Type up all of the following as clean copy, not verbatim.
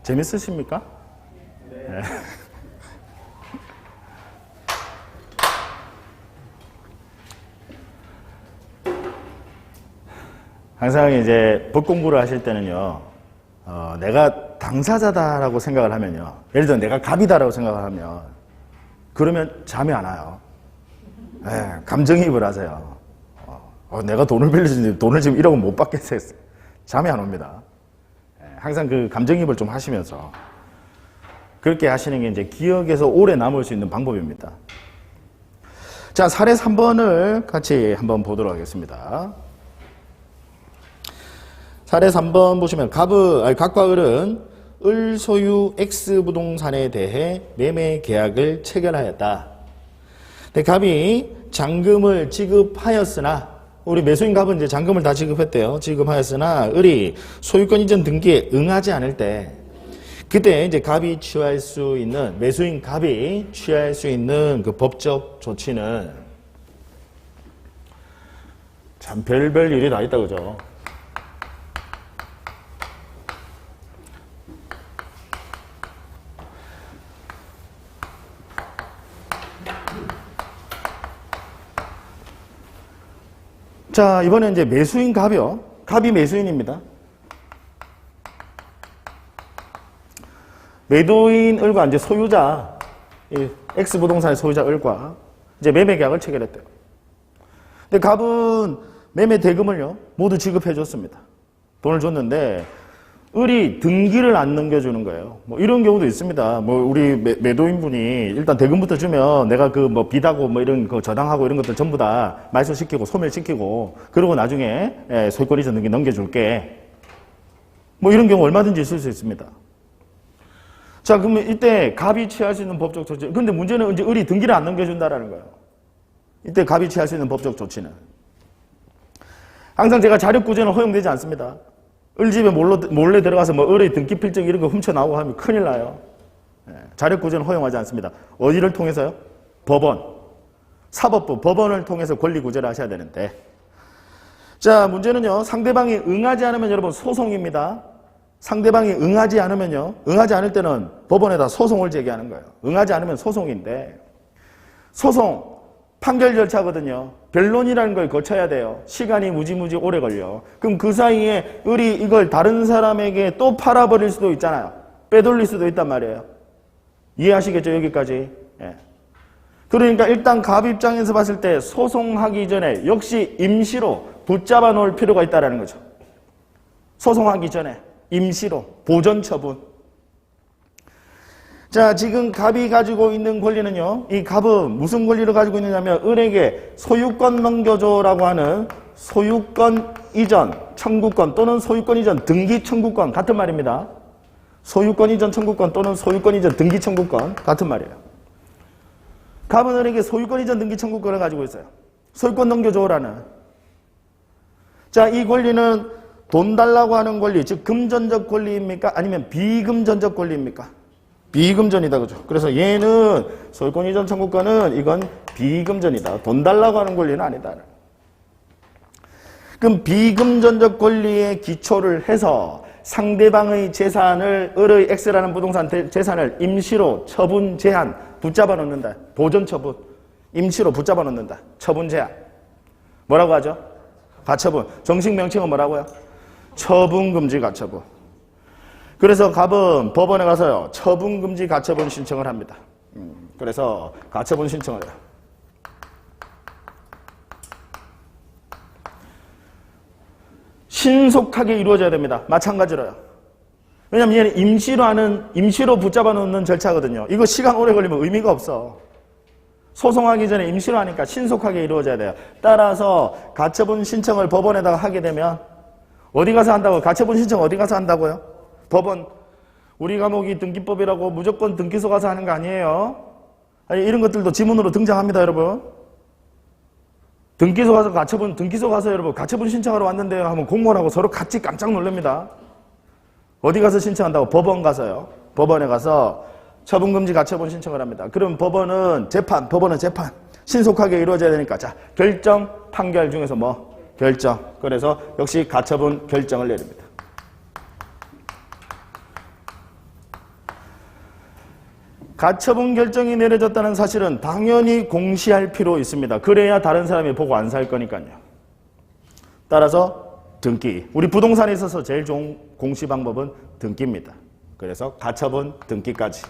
재밌으십니까? 네. 항상 이제 법 공부를 하실 때는요, 내가 당사자다라고 생각을 하면요, 예를 들어 내가 갑이다라고 생각을 하면, 그러면 잠이 안 와요. 네, 감정이입을 하세요. 내가 돈을 빌려주는데 돈을 지금 1억은 못 받겠어요. 잠이 안 옵니다. 항상 그 감정이입을 좀 하시면서 그렇게 하시는 게 이제 기억에서 오래 남을 수 있는 방법입니다. 자, 사례 3번을 같이 한번 보도록 하겠습니다. 사례 3번 보시면 갑과 을은 을 소유 X 부동산에 대해 매매 계약을 체결하였다. 근데 갑이 잔금을 지급하였으나, 우리 매수인 갑은 이제 잔금을 다 지급했대요. 지급하였으나 을이 소유권 이전 등기에 응하지 않을 때, 그때 이제 갑이 취할 수 있는, 매수인 갑이 취할 수 있는 그 법적 조치는 참 별별 일이 다 있다, 그죠? 자, 이번에 이제 매수인 갑이요. 갑이 매수인입니다. 매도인 을과 이제 소유자, 이 X 부동산의 소유자 을과 이제 매매 계약을 체결했대요. 근데 갑은 매매 대금을요, 모두 지급해 줬습니다. 돈을 줬는데, 을이 등기를 안 넘겨주는 거예요. 뭐 이런 경우도 있습니다. 뭐 우리 매도인분이 일단 대금부터 주면 내가 그 뭐 빚하고 뭐 이런 거 저당하고 이런 것들 전부 다 말소시키고 소멸시키고, 그리고 나중에 소유권 이전 등기 넘겨줄게. 뭐 이런 경우 얼마든지 있을 수 있습니다. 자, 그러면 이때 갑이 취할 수 있는 법적 조치. 근데 문제는 이제 을이 등기를 안 넘겨준다라는 거예요. 이때 갑이 취할 수 있는 법적 조치는. 항상 제가 자력구제는 허용되지 않습니다. 을 집에 몰래 들어가서 뭐 을의 등기 필증 이런 거 훔쳐나오고 하면 큰일 나요. 자력구제는 허용하지 않습니다. 어디를 통해서요? 법원. 사법부, 법원을 통해서 권리구제를 하셔야 되는데. 자, 문제는요, 상대방이 응하지 않으면 여러분 소송입니다. 상대방이 응하지 않으면요, 응하지 않을 때는 법원에다 소송을 제기하는 거예요. 응하지 않으면 소송인데, 소송, 판결 절차거든요. 변론이라는 걸 거쳐야 돼요. 시간이 무지무지 오래 걸려. 그럼 그 사이에 을이 이걸 다른 사람에게 또 팔아버릴 수도 있잖아요. 빼돌릴 수도 있단 말이에요. 이해하시겠죠, 여기까지? 예. 그러니까 일단 갑 입장에서 봤을 때 소송하기 전에 역시 임시로 붙잡아 놓을 필요가 있다는 거죠. 소송하기 전에 임시로 보전 처분. 자, 지금 갑이 가지고 있는 권리는요, 이 갑은 무슨 권리를 가지고 있느냐면 을에게 소유권 넘겨줘라고 하는 소유권 이전 청구권 또는 소유권 이전 등기 청구권, 같은 말입니다. 소유권 이전 청구권 또는 소유권 이전 등기 청구권, 같은 말이에요. 갑은 을에게 소유권 이전 등기 청구권을 가지고 있어요. 소유권 넘겨줘라는. 자, 이 권리는 돈 달라고 하는 권리, 즉 금전적 권리입니까? 아니면 비금전적 권리입니까? 비금전이다, 그죠? 그래서 얘는 소유권 이전 청구권은 이건 비금전이다. 돈 달라고 하는 권리는 아니다. 그럼 비금전적 권리에 기초를 해서 상대방의 재산을, 을의 X라는 부동산 재산을 임시로 처분 제한, 붙잡아 놓는다. 보존 처분. 임시로 붙잡아 놓는다. 처분 제한. 뭐라고 하죠? 가처분. 정식 명칭은 뭐라고요? 처분금지 가처분. 그래서 갑은 법원에 가서요, 처분금지 가처분 신청을 합니다. 그래서 가처분 신청을 해요. 신속하게 이루어져야 됩니다. 마찬가지로요. 왜냐면 얘는 임시로 붙잡아 놓는 절차거든요. 이거 시간 오래 걸리면 의미가 없어. 소송하기 전에 임시로 하니까 신속하게 이루어져야 돼요. 따라서 가처분 신청을 법원에다가 하게 되면 어디 가서 한다고요? 가처분 신청 어디 가서 한다고요? 법원. 우리 과목이 등기법이라고 무조건 등기소 가서 하는 거 아니에요. 아니, 이런 것들도 지문으로 등장합니다, 여러분. 등기소 가서 등기소 가서 여러분 가처분 신청하러 왔는데요 하면 공무원하고 서로 같이 깜짝 놀랍니다. 어디 가서 신청한다고? 법원 가서요. 법원에 가서 처분금지 가처분 신청을 합니다. 그럼 법원은 재판. 신속하게 이루어져야 되니까. 자, 결정, 판결 중에서 뭐? 결정. 그래서 역시 가처분 결정을 내립니다. 가처분 결정이 내려졌다는 사실은 당연히 공시할 필요 있습니다. 그래야 다른 사람이 보고 안 살 거니까요. 따라서 등기. 우리 부동산에 있어서 제일 좋은 공시 방법은 등기입니다. 그래서 가처분 등기까지.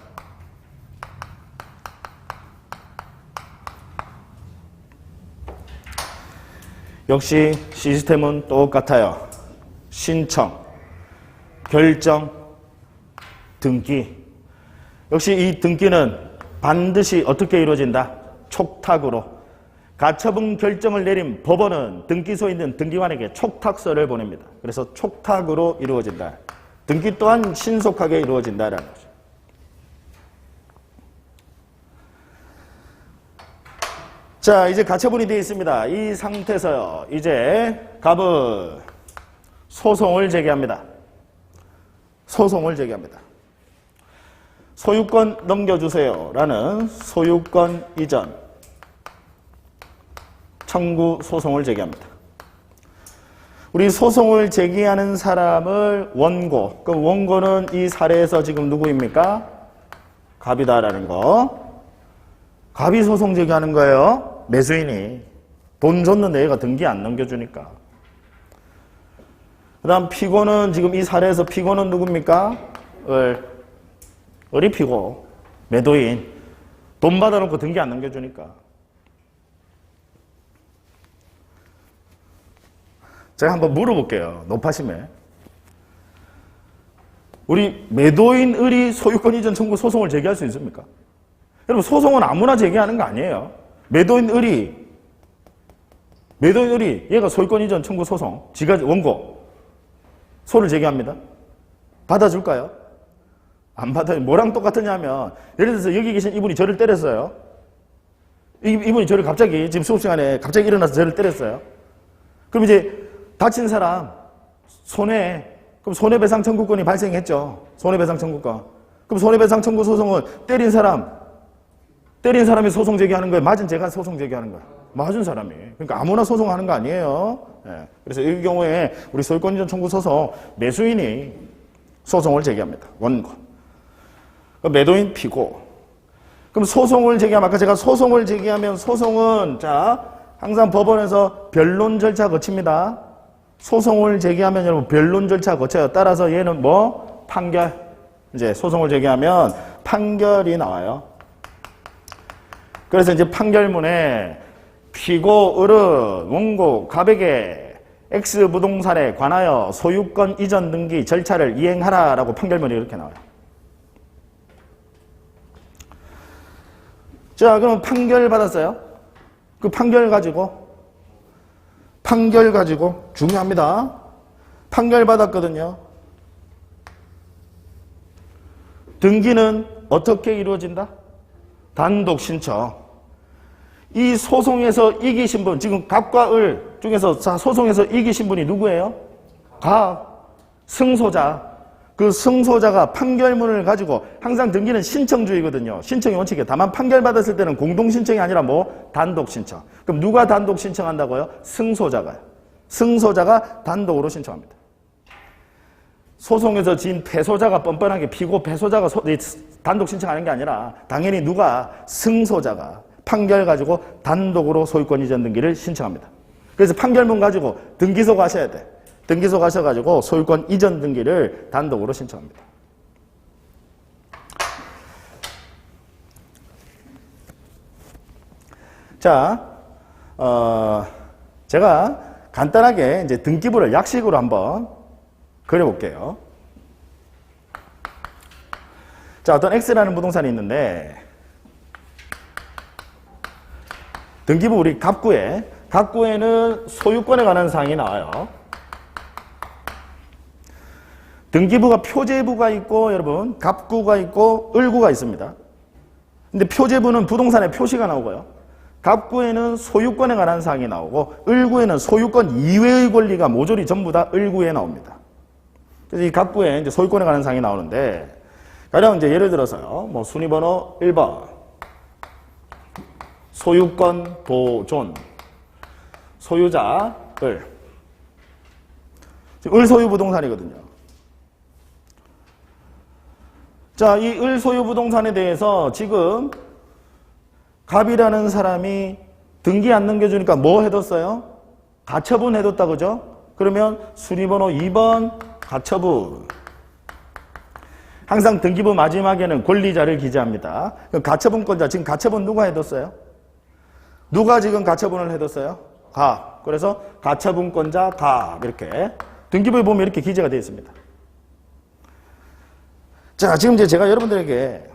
역시 시스템은 똑같아요. 신청, 결정, 등기. 역시 이 등기는 반드시 어떻게 이루어진다? 촉탁으로. 가처분 결정을 내린 법원은 등기소에 있는 등기관에게 촉탁서를 보냅니다. 그래서 촉탁으로 이루어진다. 등기 또한 신속하게 이루어진다라는 거죠. 자, 이제 가처분이 되어 있습니다. 이 상태에서요, 이제 갑은 소송을 제기합니다. 소송을 제기합니다. 소유권 넘겨주세요 라는 소유권 이전 청구 소송을 제기합니다. 우리 소송을 제기하는 사람을 원고, 그럼 원고는 이 사례에서 지금 누구입니까? 갑이다라는 거. 갑이 소송 제기하는 거예요. 매수인이. 돈 줬는데 얘가 등기 안 넘겨주니까. 그 다음 피고는 지금 이 사례에서 피고는 누굽니까? 을이 피고, 매도인. 돈 받아놓고 등기 안 넘겨주니까. 제가 한번 물어볼게요. 높아심에. 우리 매도인 을이 소유권 이전 청구 소송을 제기할 수 있습니까? 여러분, 소송은 아무나 제기하는 거 아니에요. 매도인 을이 얘가 소유권 이전 청구 소송, 지가 원고, 소를 제기합니다. 받아줄까요? 안 받아요. 뭐랑 똑같으냐면, 예를 들어서 여기 계신 이분이 저를 때렸어요. 이분이 저를 갑자기, 지금 수업 시간에 갑자기 일어나서 저를 때렸어요. 그럼 이제 다친 사람, 그럼 손해배상 청구권이 발생했죠. 손해배상 청구권. 그럼 손해배상 청구 소송은 때린 사람이 소송 제기하는 거예요? 맞은 제가 소송 제기하는 거예요? 맞은 사람이. 그러니까 아무나 소송하는 거 아니에요. 예. 그래서 이 경우에 우리 소유권 이전 청구 소송, 매수인이 소송을 제기합니다. 원고. 매도인 피고. 그럼 소송을 제기하면, 아까 제가 소송을 제기하면 소송은, 자, 항상 법원에서 변론 절차 거칩니다. 소송을 제기하면 여러분 변론 절차 거쳐요. 따라서 얘는 뭐? 판결. 이제 소송을 제기하면 판결이 나와요. 그래서 이제 판결문에 피고 을은 원고 갑에게 X 부동산에 관하여 소유권 이전 등기 절차를 이행하라라고 판결문이 이렇게 나와요. 자, 그럼 판결 받았어요? 그 판결 가지고 중요합니다. 판결 받았거든요. 등기는 어떻게 이루어진다? 단독 신청. 이 소송에서 이기신 분, 지금 갑과 을 중에서 소송에서 이기신 분이 누구예요? 갑, 승소자. 그 승소자가 판결문을 가지고, 항상 등기는 신청주의거든요. 신청의 원칙이에요. 다만 판결 받았을 때는 공동 신청이 아니라 뭐? 단독 신청. 그럼 누가 단독 신청한다고요? 승소자가요. 승소자가 단독으로 신청합니다. 소송에서 진 패소자가 뻔뻔하게 피고 패소자가 단독 신청하는 게 아니라 당연히 누가? 승소자가 판결 가지고 단독으로 소유권 이전 등기를 신청합니다. 그래서 판결문 가지고 등기소 가셔야 돼. 등기소 가셔가지고 소유권 이전 등기를 단독으로 신청합니다. 자, 제가 간단하게 이제 등기부를 약식으로 한번 그려볼게요. 자, 어떤 X라는 부동산이 있는데, 등기부 우리 갑구에는 소유권에 관한 사항이 나와요. 등기부가 표제부가 있고, 여러분, 갑구가 있고, 을구가 있습니다. 근데 표제부는 부동산의 표시가 나오고요. 갑구에는 소유권에 관한 사항이 나오고, 을구에는 소유권 이외의 권리가 모조리 전부 다 을구에 나옵니다. 그래서 이 갑구에 이제 소유권에 관한 사항이 나오는데, 가령 이제 예를 들어서요, 뭐 순위번호 1번, 소유권 보존, 소유자 을. 지금 을 소유 부동산이거든요. 자, 이 을 소유 부동산에 대해서 지금 갑이라는 사람이 등기 안 넘겨주니까 뭐 해뒀어요? 가처분 해뒀다, 그죠? 그러면 순위번호 2번 가처분. 항상 등기부 마지막에는 권리자를 기재합니다. 그럼 가처분권자, 지금 가처분 누가 해뒀어요? 누가 지금 가처분을 해뒀어요? 가. 그래서 가처분권자 가. 이렇게. 등기부에 보면 이렇게 기재가 되어 있습니다. 자, 지금 이제 제가 여러분들에게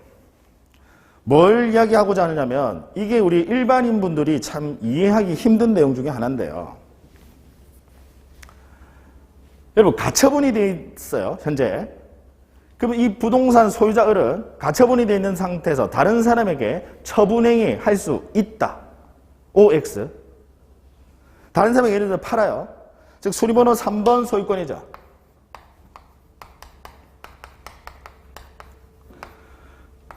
뭘 이야기하고자 하느냐면, 이게 우리 일반인 분들이 참 이해하기 힘든 내용 중에 하나인데요. 여러분, 가처분이 되어 있어요, 현재. 그럼 이 부동산 소유자 을은 가처분이 되어 있는 상태에서 다른 사람에게 처분행위 할 수 있다. OX. 다른 사람에게 예를 들어 팔아요. 즉, 순위번호 3번 소유권이죠.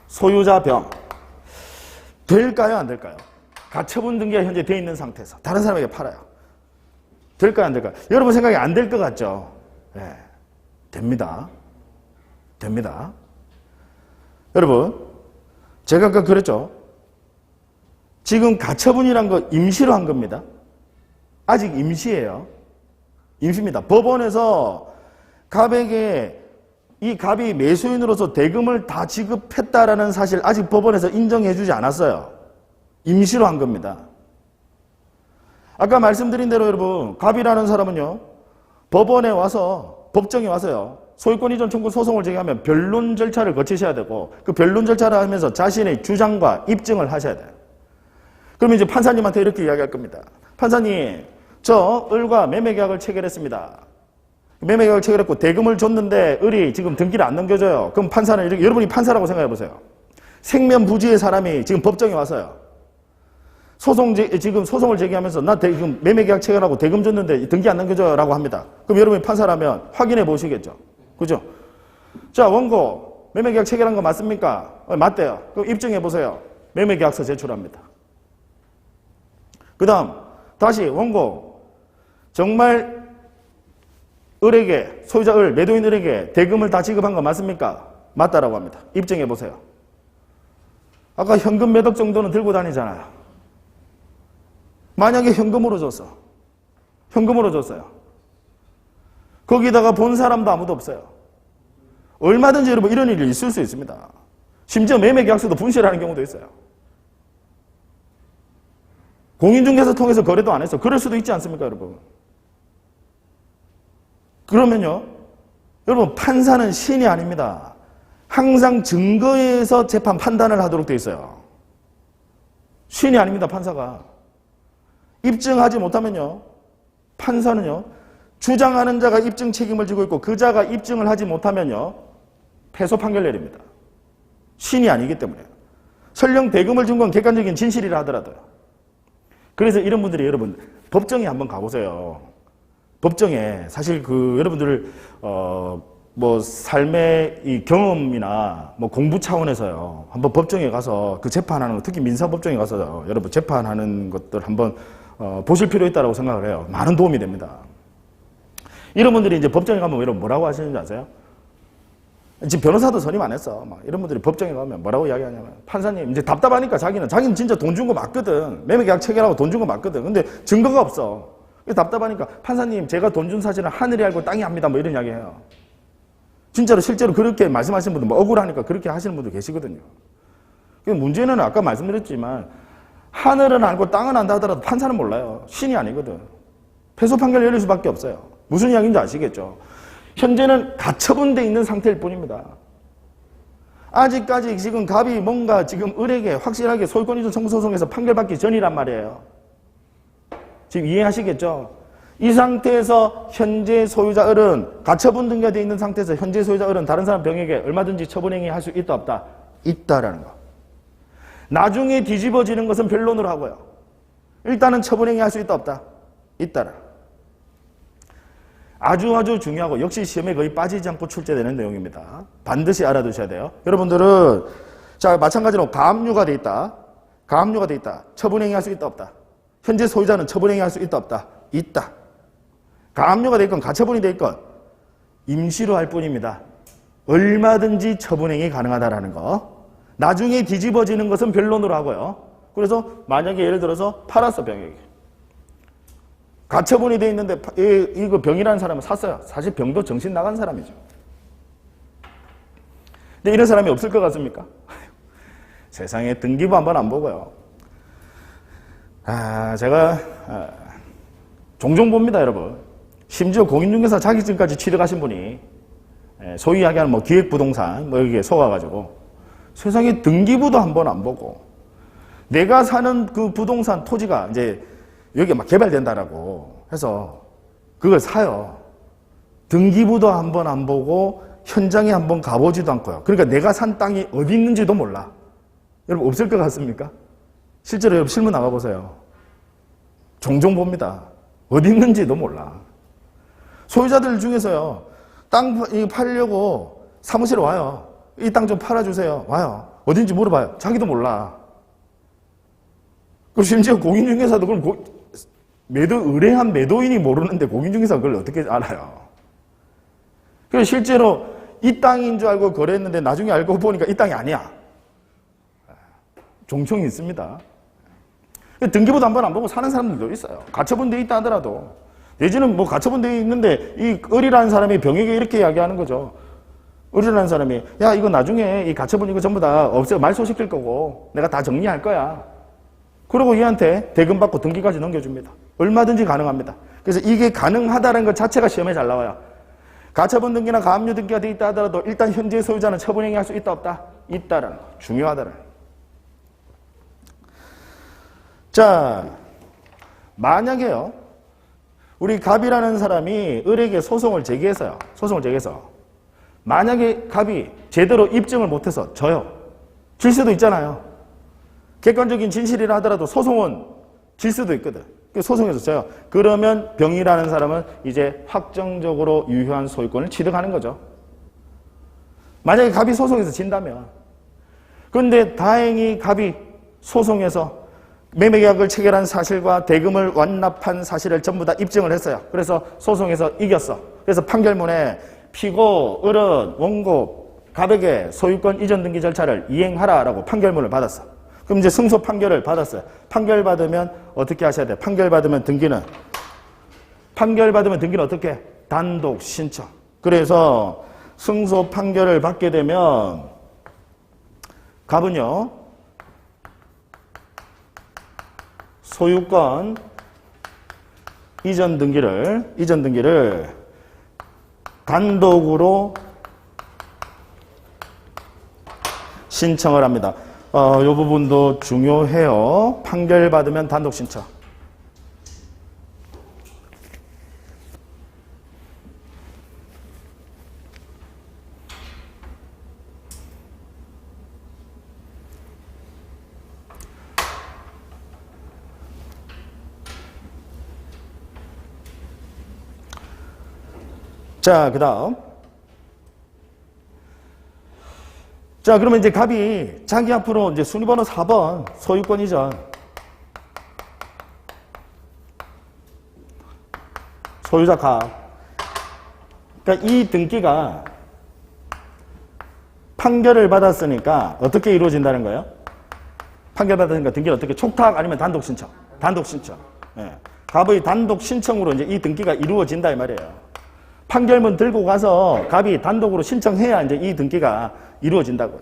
소유자 병. 될까요? 안 될까요? 가처분 등기가 현재 되어 있는 상태에서 다른 사람에게 팔아요. 될까요? 안 될까요? 여러분 생각이 안 될 것 같죠? 네. 됩니다. 됩니다. 여러분, 제가 아까 그랬죠? 지금 가처분이란 거 임시로 한 겁니다. 아직 임시예요. 임시입니다. 법원에서 갑에게 이 갑이 매수인으로서 대금을 다 지급했다라는 사실 아직 법원에서 인정해주지 않았어요. 임시로 한 겁니다. 아까 말씀드린 대로 여러분, 갑이라는 사람은요, 법원에 와서, 법정에 와서요, 소유권 이전 청구 소송을 제기하면 변론 절차를 거치셔야 되고, 그 변론 절차를 하면서 자신의 주장과 입증을 하셔야 돼요. 그러면 이제 판사님한테 이렇게 이야기할 겁니다. 판사님, 저 을과 매매계약을 체결했습니다. 매매계약을 체결했고 대금을 줬는데 을이 지금 등기를 안 넘겨줘요. 그럼 판사는 이렇게, 여러분이 판사라고 생각해 보세요. 생면부지의 사람이 지금 법정에 와서요, 지금 소송을 제기하면서 나 지금 매매계약 체결하고 대금 줬는데 등기 안 넘겨줘요 라고 합니다. 그럼 여러분이 판사라면 확인해 보시겠죠. 그죠? 자, 원고 매매계약 체결한 거 맞습니까? 맞대요. 그럼 입증해 보세요. 매매계약서 제출합니다. 그 다음 다시 원고 정말 을에게, 소유자 을, 매도인 을에게 대금을 다 지급한 거 맞습니까? 맞다라고 합니다. 입증해 보세요. 아까 현금 몇 억 정도는 들고 다니잖아요. 만약에 현금으로 줬어. 현금으로 줬어요. 거기다가 본 사람도 아무도 없어요. 얼마든지 여러분 이런 일이 있을 수 있습니다. 심지어 매매계약서도 분실하는 경우도 있어요. 공인중개사 통해서 거래도 안 했어. 그럴 수도 있지 않습니까, 여러분? 그러면요, 여러분 판사는 신이 아닙니다. 항상 증거에 의해서 재판 판단을 하도록 되어 있어요. 신이 아닙니다, 판사가. 입증하지 못하면요, 판사는요, 주장하는 자가 입증 책임을 지고 있고 그 자가 입증을 하지 못하면요, 패소 판결 내립니다. 신이 아니기 때문에. 설령 대금을 준 건 객관적인 진실이라 하더라도요. 그래서 이런 분들이 여러분 법정에 한번 가보세요. 법정에 사실 그 여러분들 뭐 삶의 이 경험이나 뭐 공부 차원에서요, 한번 법정에 가서 그 재판하는 거, 특히 민사법정에 가서 여러분 재판하는 것들 한번 보실 필요 있다고 생각을 해요. 많은 도움이 됩니다. 이런 분들이 이제 법정에 가면 여러분 뭐라고 하시는지 아세요? 지금 변호사도 선임 안 했어. 막 이런 분들이 법정에 가면 뭐라고 이야기하냐면, 판사님 이제 답답하니까 자기는 진짜 돈 준 거 맞거든. 매매계약 체결하고 돈 준 거 맞거든. 근데 증거가 없어. 답답하니까 판사님 제가 돈 준 사실은 하늘이 알고 땅이 압니다. 뭐 이런 이야기해요. 진짜로 실제로 그렇게 말씀하시는 분들, 뭐 억울하니까 그렇게 하시는 분들 계시거든요. 문제는 아까 말씀드렸지만 하늘은 알고 땅은 안다 하더라도 판사는 몰라요. 신이 아니거든. 패소 판결 열릴 수밖에 없어요. 무슨 이야기인지 아시겠죠? 현재는 가처분돼 있는 상태일 뿐입니다. 아직까지 지금 갑이 뭔가 지금 을에게 확실하게 소유권 이전 청구 소송에서 판결받기 전이란 말이에요. 지금 이해하시겠죠? 이 상태에서 현재 소유자 을은 가처분 등기가 되어 있는 상태에서 현재 소유자 을은 다른 사람 병에게 얼마든지 처분행위 할 수 있다 없다? 있다라는 거. 나중에 뒤집어지는 것은 변론으로 하고요. 일단은 처분행위 할 수 있다 없다? 있다라. 아주 중요하고 역시 시험에 거의 빠지지 않고 출제되는 내용입니다. 반드시 알아두셔야 돼요. 여러분들은 자, 마찬가지로 가압류가 돼 있다. 가압류가 돼 있다. 처분행위 할 수 있다 없다? 현재 소유자는 처분행위 할 수 있다 없다? 있다. 가압류가 돼 있건 가처분이 돼 있건 임시로 할 뿐입니다. 얼마든지 처분행위 가능하다라는 거. 나중에 뒤집어지는 것은 변론으로 하고요. 그래서 만약에 예를 들어서 팔았어, 병에게. 가처분이 돼 있는데 이거 병이라는 사람은 샀어요. 사실 병도 정신 나간 사람이죠. 근데 이런 사람이 없을 것 같습니까? 세상에 등기부 한번 안 보고요. 제가 종종 봅니다, 여러분. 심지어 공인중개사 자격증까지 취득하신 분이 소위 이야기하는 뭐 기획부동산 뭐 여기에 속아가지고 세상에 등기부도 한번 안 보고 내가 사는 그 부동산 토지가 이제 여기 막 개발된다라고 해서 그걸 사요. 등기부도 한번 안 보고 현장에 한번 가보지도 않고요. 그러니까 내가 산 땅이 어디 있는지도 몰라. 여러분 없을 것 같습니까? 실제로 여러분 실무 나가보세요. 종종 봅니다. 어디 있는지도 몰라. 소유자들 중에서요. 땅 팔려고 사무실에 와요. 이 땅 좀 팔아주세요. 와요. 어딘지 물어봐요. 자기도 몰라. 그리고 심지어 공인중개사도 그럼 의뢰한 매도인이 모르는데 공인중개사가 그걸 어떻게 알아요? 그래서 실제로 이 땅인 줄 알고 거래했는데 나중에 알고 보니까 이 땅이 아니야. 종종 있습니다. 등기부도 한번 안 보고 사는 사람들도 있어요. 가처분 돼 있다 하더라도. 내지는 뭐 가처분 돼 있는데 이 을이라는 사람이 병에게 이렇게 이야기하는 거죠. 을이라는 사람이 야 이거 나중에 이 가처분 이거 전부 다 없애 말소시킬 거고 내가 다 정리할 거야. 그리고 얘한테 대금 받고 등기까지 넘겨줍니다. 얼마든지 가능합니다. 그래서 이게 가능하다는 것 자체가 시험에 잘 나와요. 가처분 등기나 가압류 등기가 돼 있다 하더라도 일단 현재 소유자는 처분행위 할 수 있다 없다? 있다라는 거. 중요하다라는 거. 자, 만약에요. 우리 갑이라는 사람이 을에게 소송을 제기해서요. 만약에 갑이 제대로 입증을 못해서 져요. 질 수도 있잖아요. 객관적인 진실이라 하더라도 소송은 질 수도 있거든. 소송에서 져요. 그러면 병이라는 사람은 이제 확정적으로 유효한 소유권을 취득하는 거죠. 만약에 갑이 소송에서 진다면. 그런데 다행히 갑이 소송에서 매매계약을 체결한 사실과 대금을 완납한 사실을 전부 다 입증을 했어요. 그래서 소송에서 이겼어. 그래서 판결문에 피고, 을은, 원고, 갑에게 소유권 이전 등기 절차를 이행하라라고 판결문을 받았어. 그럼 이제 승소 판결을 받았어요. 판결 받으면 어떻게 하셔야 돼? 판결 받으면 등기는 어떻게? 단독 신청. 그래서 승소 판결을 받게 되면 갑은요. 소유권 이전 등기를 단독으로 신청을 합니다. 이 부분도 중요해요. 판결 받으면 단독 신청. 자, 그 다음. 자, 그러면 이제 갑이 자기 앞으로 이제 순위번호 4번 소유권 이전. 소유자 갑. 그러니까 이 등기가 판결을 받았으니까 어떻게 이루어진다는 거예요? 판결 받았으니까 등기를 어떻게 촉탁 아니면 단독 신청? 단독 신청. 예. 갑의 단독 신청으로 이제 이 등기가 이루어진다 이 말이에요. 판결문 들고 가서 갑이 단독으로 신청해야 이제 이 등기가 이루어진다고요.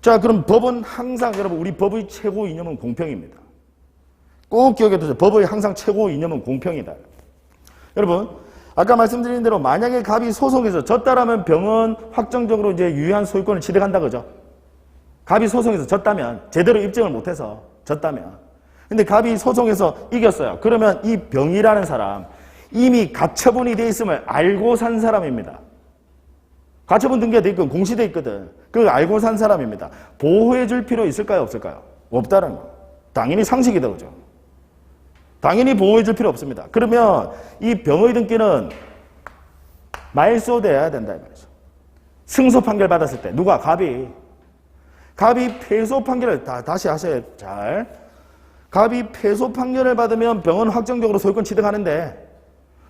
자, 그럼 법은 항상 여러분 우리 법의 최고 이념은 공평입니다. 꼭 기억해 두세요. 법의 항상 최고 이념은 공평이다. 여러분, 아까 말씀드린 대로 만약에 갑이 소송에서 졌다라면 병은 확정적으로 이제 유효한 소유권을 취득한다 그죠? 갑이 소송에서 졌다면 제대로 입증을 못해서 졌다면. 근데 갑이 소송에서 이겼어요. 그러면 이 병이라는 사람 이미 가처분이 돼 있음을 알고 산 사람입니다. 가처분 등기가 돼 있거든, 공시돼 있거든. 그걸 알고 산 사람입니다. 보호해 줄 필요 있을까요, 없을까요? 없다는 거. 당연히 상식이다, 그죠? 당연히 보호해 줄 필요 없습니다. 그러면 이 병의 등기는 말소돼야 된다, 이 말이죠. 승소 판결 받았을 때, 누가? 갑이 패소 판결을, 다시 하셔야 잘. 갑이 패소 판결을 받으면 병은 확정적으로 소유권 취득하는데,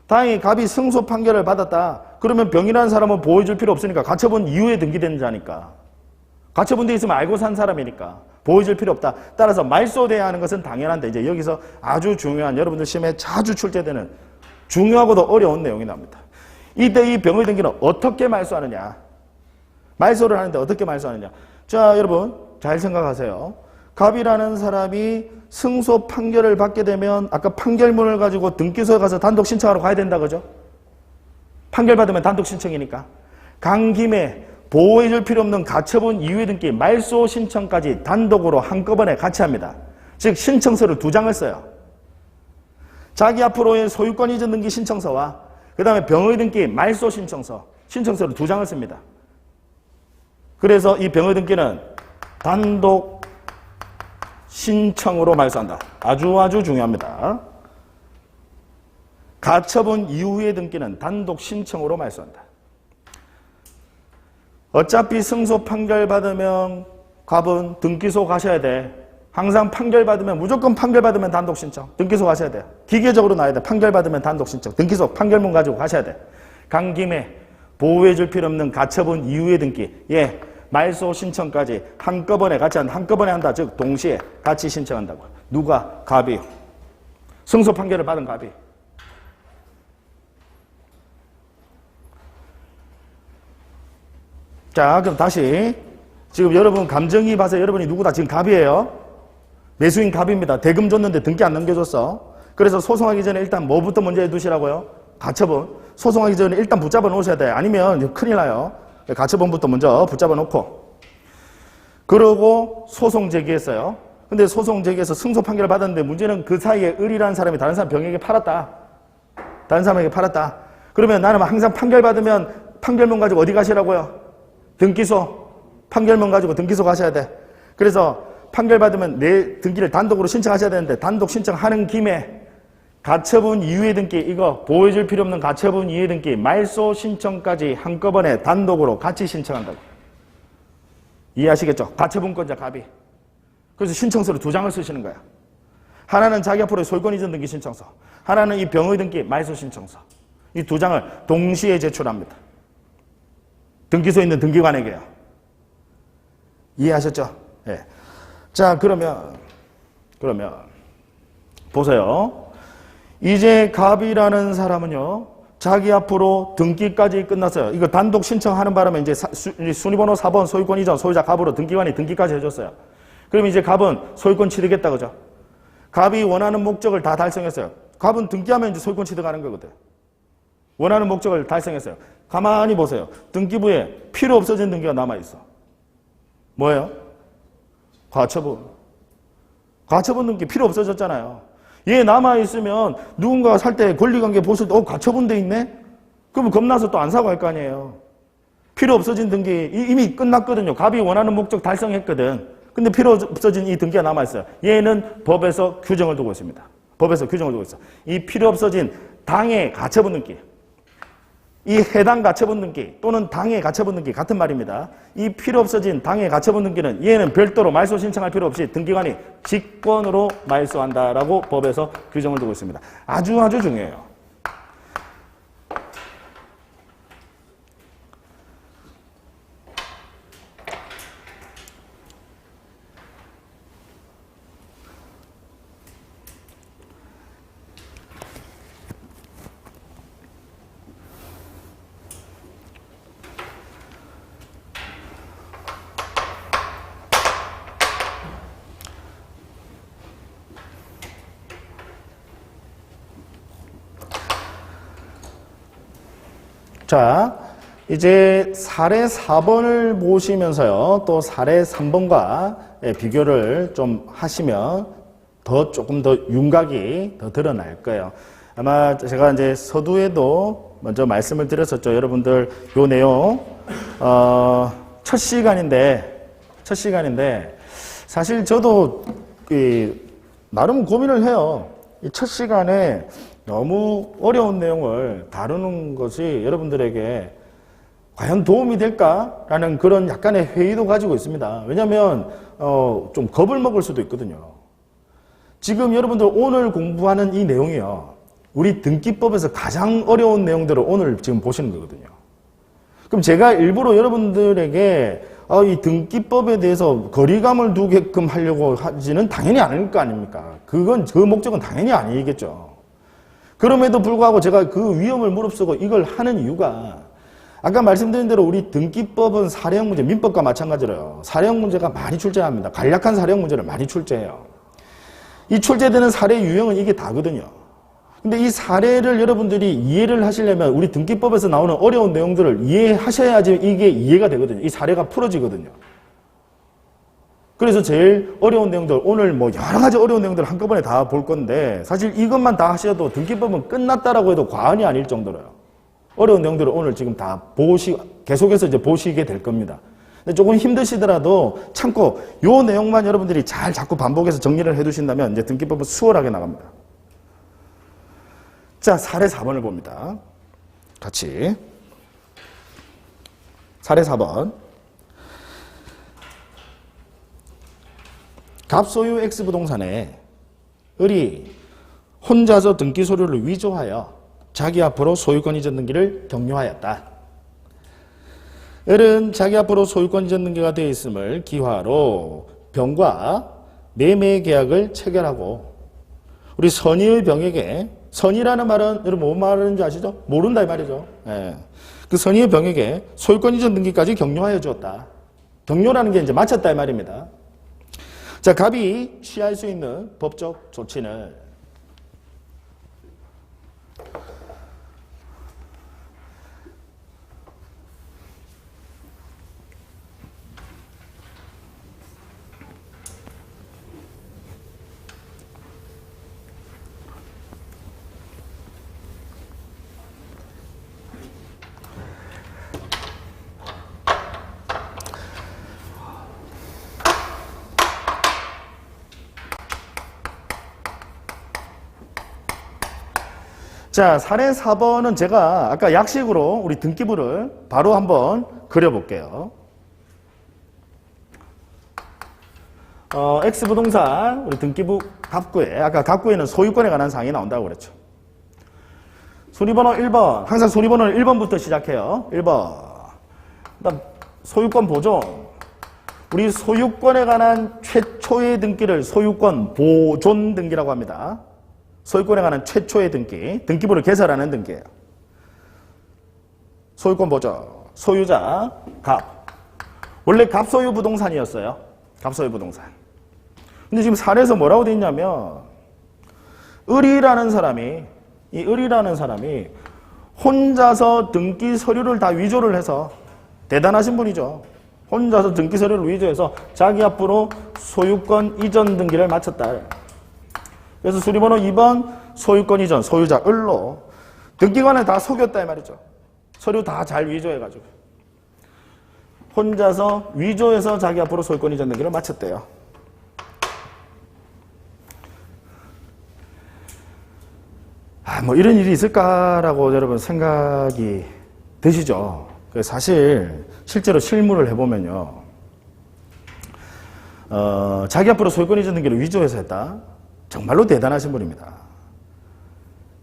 다행히 갑이 승소 판결을 받았다. 그러면 병이라는 사람은 보호해줄 필요 없으니까 가처분 이후에 등기된 자니까. 가처분 돼 있으면 알고 산 사람이니까 보호해줄 필요 없다. 따라서 말소돼야 하는 것은 당연한데 이제 여기서 아주 중요한 여러분들 시험에 자주 출제되는 중요하고도 어려운 내용이 나옵니다. 이때 이 병의 등기는 어떻게 말소하느냐. 말소를 하는데 어떻게 말소하느냐. 자, 여러분 잘 생각하세요. 갑이라는 사람이 승소 판결을 받게 되면 아까 판결문을 가지고 등기소에 가서 단독 신청하러 가야 된다 그죠? 판결 받으면 단독 신청이니까. 간 김에 보호해줄 필요 없는 가처분 이후의 등기 말소 신청까지 단독으로 한꺼번에 같이 합니다. 즉 신청서를 2장을 써요. 자기 앞으로의 소유권 이전 등기 신청서와 그 다음에 병의 등기 말소 신청서를 2장을 씁니다. 그래서 이 병의 등기는 단독 신청으로 말소한다. 아주 중요합니다. 가처분 이후의 등기는 단독 신청으로 말소한다. 어차피 승소 판결 받으면 갑은 등기소 가셔야 돼. 항상 판결 받으면 무조건 판결 받으면 단독 신청. 등기소 가셔야 돼. 기계적으로 나야 돼. 판결 받으면 단독 신청. 등기소 판결문 가지고 가셔야 돼. 간 김에 보호해줄 필요 없는 가처분 이후의 등기. 예. 말소 신청까지 한꺼번에 한다. 즉 동시에 같이 신청한다고. 누가? 갑이. 승소 판결을 받은 갑이. 자, 그럼 다시 지금 여러분 감정이 봐서 여러분이 누구다? 지금 갑이에요. 매수인 갑입니다. 대금 줬는데 등기 안 넘겨줬어. 그래서 소송하기 전에 일단 뭐부터 먼저 해두시라고요? 가처분. 소송하기 전에 일단 붙잡아 놓으셔야 돼. 아니면 큰일 나요. 가처분부터 먼저 붙잡아 놓고. 그러고 소송 제기했어요. 근데 소송 제기해서 승소 판결을 받았는데 문제는 그 사이에 을이라는 사람이 다른 사람 병에게 팔았다. 다른 사람에게 팔았다. 그러면 나는 항상 판결 받으면 판결문 가지고 어디 가시라고요? 등기소. 판결문 가지고 등기소 가셔야 돼. 그래서 판결 받으면 내 등기를 단독으로 신청하셔야 되는데 단독 신청하는 김에 가처분 이후의 등기, 이거 보호해줄 필요 없는 가처분 이후의 등기, 말소 신청까지 한꺼번에 단독으로 같이 신청한다고. 이해하시겠죠? 가처분권자 갑이. 그래서 신청서를 2장을 쓰시는 거야. 하나는 자기 앞으로의 소유권 이전 등기 신청서, 하나는 이 병의 등기 말소 신청서. 이 2장을 동시에 제출합니다. 등기소에 있는 등기관에게요. 이해하셨죠? 예. 자, 그러면 보세요. 이제 갑이라는 사람은요, 자기 앞으로 등기까지 끝났어요. 이거 단독 신청하는 바람에 이제 순위번호 4번 소유권 이전 소유자 갑으로 등기관이 등기까지 해줬어요. 그럼 이제 갑은 소유권 취득했다 그죠? 갑이 원하는 목적을 다 달성했어요. 갑은 등기하면 이제 소유권 취득하는 거거든. 원하는 목적을 달성했어요. 가만히 보세요. 등기부에 필요 없어진 등기가 남아있어. 뭐예요? 가처분. 가처분 등기 필요 없어졌잖아요. 얘 남아있으면 누군가 살 때 권리관계 보실 때 가처분 돼 있네? 그러면 겁나서 또 안 사고 할 거 아니에요. 필요 없어진 등기 이미 끝났거든요. 갑이 원하는 목적 달성했거든. 근데 필요 없어진 이 등기가 남아있어요. 얘는 법에서 규정을 두고 있습니다. 법에서 규정을 두고 있어. 이 필요 없어진 당의 가처분 등기. 이 해당 가처분 등기 또는 당의 가처분 등기 같은 말입니다. 이 필요 없어진 당의 가처분 등기는 얘는 별도로 말소 신청할 필요 없이 등기관이 직권으로 말소한다라고 법에서 규정을 두고 있습니다. 아주 중요해요. 자, 이제 사례 4번을 보시면서요, 또 사례 3번과 비교를 좀 하시면 조금 더 윤곽이 더 드러날 거예요. 아마 제가 이제 서두에도 먼저 말씀을 드렸었죠. 여러분들 요 내용, 첫 시간인데, 사실 저도 나름 고민을 해요. 이 첫 시간에 너무 어려운 내용을 다루는 것이 여러분들에게 과연 도움이 될까라는 그런 약간의 회의도 가지고 있습니다. 왜냐하면 좀 겁을 먹을 수도 있거든요. 지금 여러분들 오늘 공부하는 이 내용이요. 우리 등기법에서 가장 어려운 내용들을 오늘 지금 보시는 거거든요. 그럼 제가 일부러 여러분들에게 이 등기법에 대해서 거리감을 두게끔 하려고 하지는 당연히 않을 거 아닙니까? 그 목적은 당연히 아니겠죠. 그럼에도 불구하고 제가 그 위험을 무릅쓰고 이걸 하는 이유가 아까 말씀드린 대로 우리 등기법은 사례형 문제, 민법과 마찬가지로요. 사례형 문제가 많이 출제합니다. 간략한 사례형 문제를 많이 출제해요. 이 출제되는 사례 유형은 이게 다거든요. 근데 이 사례를 여러분들이 이해를 하시려면 우리 등기법에서 나오는 어려운 내용들을 이해하셔야지 이게 이해가 되거든요. 이 사례가 풀어지거든요. 그래서 제일 어려운 내용들, 오늘 뭐 여러 가지 어려운 내용들을 한꺼번에 다 볼 건데 사실 이것만 다 하셔도 등기법은 끝났다라고 해도 과언이 아닐 정도로요. 어려운 내용들을 오늘 지금 다 계속해서 이제 보시게 될 겁니다. 근데 조금 힘드시더라도 참고 요 내용만 여러분들이 잘 자꾸 반복해서 정리를 해두신다면 이제 등기법은 수월하게 나갑니다. 자, 사례 4번을 봅니다. 같이. 사례 4번. 갑소유 X부동산에 을이 혼자서 등기 서류를 위조하여 자기 앞으로 소유권 이전 등기를 격려하였다. 을은 자기 앞으로 소유권 이전 등기가 되어 있음을 기화로 병과 매매 계약을 체결하고 우리 선의의 병에게 선의라는 말은 여러분 뭔 말하는지 아시죠? 모른다 이 말이죠. 예. 그 선의의 병에게 소유권 이전 등기까지 격려하여 주었다. 격려라는 게 이제 마쳤다 이 말입니다. 자, 갑이 취할 수 있는 법적 조치는 자, 사례 4번은 제가 아까 약식으로 우리 등기부를 바로 한번 그려볼게요. X부동산 우리 등기부 갑구에 아까 갑구에는 소유권에 관한 사항이 나온다고 그랬죠. 순위번호 1번 항상 순위번호는 1번부터 시작해요. 1번 그다음 소유권 보존 우리 소유권에 관한 최초의 등기를 소유권 보존 등기라고 합니다. 소유권에 관한 최초의 등기, 등기부를 개설하는 등기예요. 소유권 보존, 소유자, 갑. 원래 갑소유 부동산이었어요. 갑소유 부동산. 근데 지금 사례에서 뭐라고 돼 있냐면 을이라는 사람이 혼자서 등기 서류를 다 위조를 해서 대단하신 분이죠. 혼자서 등기 서류를 위조해서 자기 앞으로 소유권 이전 등기를 마쳤다. 그래서 순위번호 2번 소유권 이전, 소유자 을로 등기관에 다 속였다 이 말이죠. 서류 다 잘 위조해가지고 혼자서 위조해서 자기 앞으로 소유권 이전 등기를 마쳤대요. 뭐 이런 일이 있을까라고 여러분 생각이 드시죠. 사실 실제로 실무를 해보면요. 자기 앞으로 소유권 이전 등기를 위조해서 했다. 정말로 대단하신 분입니다.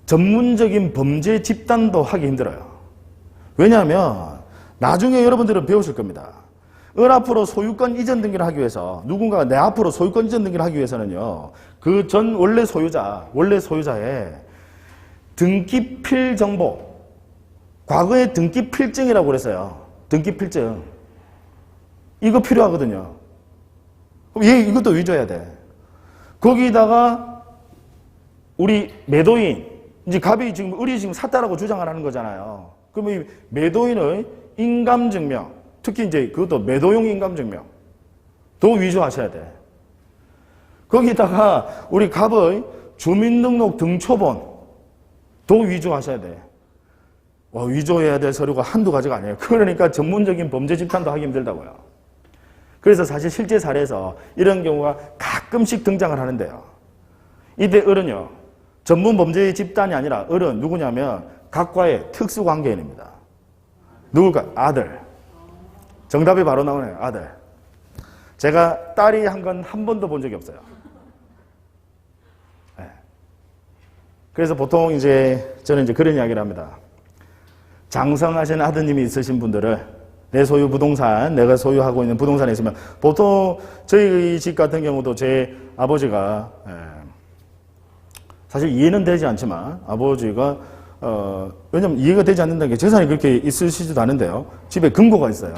전문적인 범죄 집단도 하기 힘들어요. 왜냐하면 나중에 여러분들은 배우실 겁니다. 을 앞으로 소유권 이전 등기를 하기 위해서 누군가가 내 앞으로 소유권 이전 등기를 하기 위해서는요. 그 전 원래 소유자의 등기필 정보 과거의 등기필증이라고 그랬어요. 등기필증 이거 필요하거든요. 그럼 얘 이것도 위조해야 돼. 거기다가 우리 매도인 이제 갑이 지금 을이 지금 샀다라고 주장을 하는 거잖아요. 그럼 이 매도인의 인감증명 특히 이제 그것도 매도용 인감증명 도 위조하셔야 돼. 거기다가 우리 갑의 주민등록 등초본 도 위조하셔야 돼. 위조해야 될 서류가 한두 가지가 아니에요. 그러니까 전문적인 범죄 집단도 하기 힘들다고요. 그래서 사실 실제 사례에서 이런 경우가 가끔씩 등장을 하는데요. 이때 을은요. 전문 범죄 집단이 아니라 을은 누구냐면 갑과의 특수관계인입니다. 누굴까? 아들. 정답이 바로 나오네요. 아들. 제가 딸이 한 건 한 번도 본 적이 없어요. 네. 그래서 보통 이제 저는 이제 그런 이야기를 합니다. 장성하신 아드님이 있으신 분들을 내 소유 부동산, 내가 소유하고 있는 부동산에 있으면 보통 저희 집 같은 경우도 제 아버지가 사실 이해는 되지 않지만 아버지가 왜냐면 이해가 되지 않는다는 게 재산이 그렇게 있으시지도 않은데요. 집에 금고가 있어요.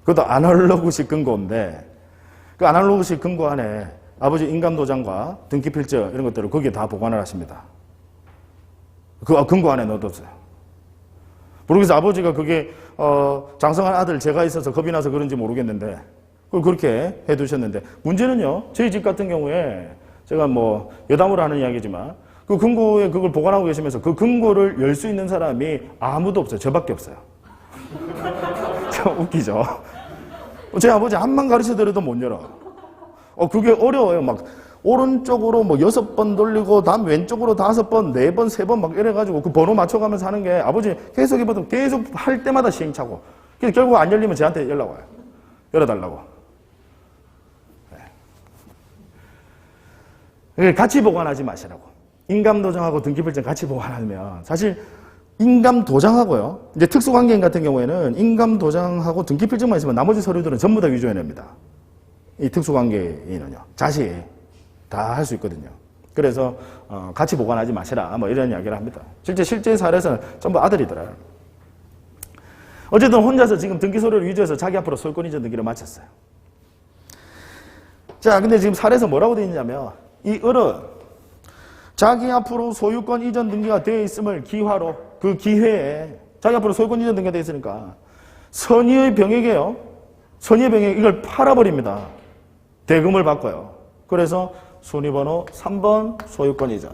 그것도 아날로그식 금고인데 그 아날로그식 금고 안에 아버지 인감도장과 등기필자 이런 것들을 거기에 다 보관을 하십니다. 그 금고 안에 넣어뒀어요. 모르겠어요. 아버지가 그게 장성한 아들 제가 있어서 겁이 나서 그런지 모르겠는데 그걸 그렇게 해두셨는데 문제는요. 저희 집 같은 경우에 제가 뭐 여담으로 하는 이야기지만 그 금고에 그걸 보관하고 계시면서 그 금고를 열 수 있는 사람이 아무도 없어요. 저밖에 없어요. 참 웃기죠. 제 아버지 한번 가르쳐드려도 못 열어. 그게 어려워요. 막 오른쪽으로 뭐 6번 돌리고 다음 왼쪽으로 5번, 4번, 3번 막 이래가지고 그 번호 맞춰가면서 하는 게 아버지 계속 해봐도 계속 할 때마다 시행착오. 그래서 결국 안 열리면 저한테 연락 와요. 열어달라고. 네. 같이 보관하지 마시라고. 인감도장하고 등기필증 같이 보관하면 사실 인감도장하고요. 이제 특수관계인 같은 경우에는 인감도장하고 등기필증만 있으면 나머지 서류들은 전부 다 위조해냅니다. 이 특수관계인은요. 자식 다 할 수 있거든요. 그래서 같이 보관하지 마시라 뭐 이런 이야기를 합니다. 실제 사례에서는 전부 아들이더라고요. 어쨌든 혼자서 지금 등기소를 위조해서 자기 앞으로 소유권 이전 등기를 마쳤어요. 자, 근데 지금 사례에서 뭐라고 되어 있냐면 이 을은 자기 앞으로 소유권 이전 등기가 되어 있음을 기화로 그 기회에 자기 앞으로 소유권 이전 등기가 되어 있으니까 선의의 병에게요. 선의의 병에게 이걸 팔아버립니다. 대금을 바꿔요. 그래서 순위번호 3번 소유권 이전.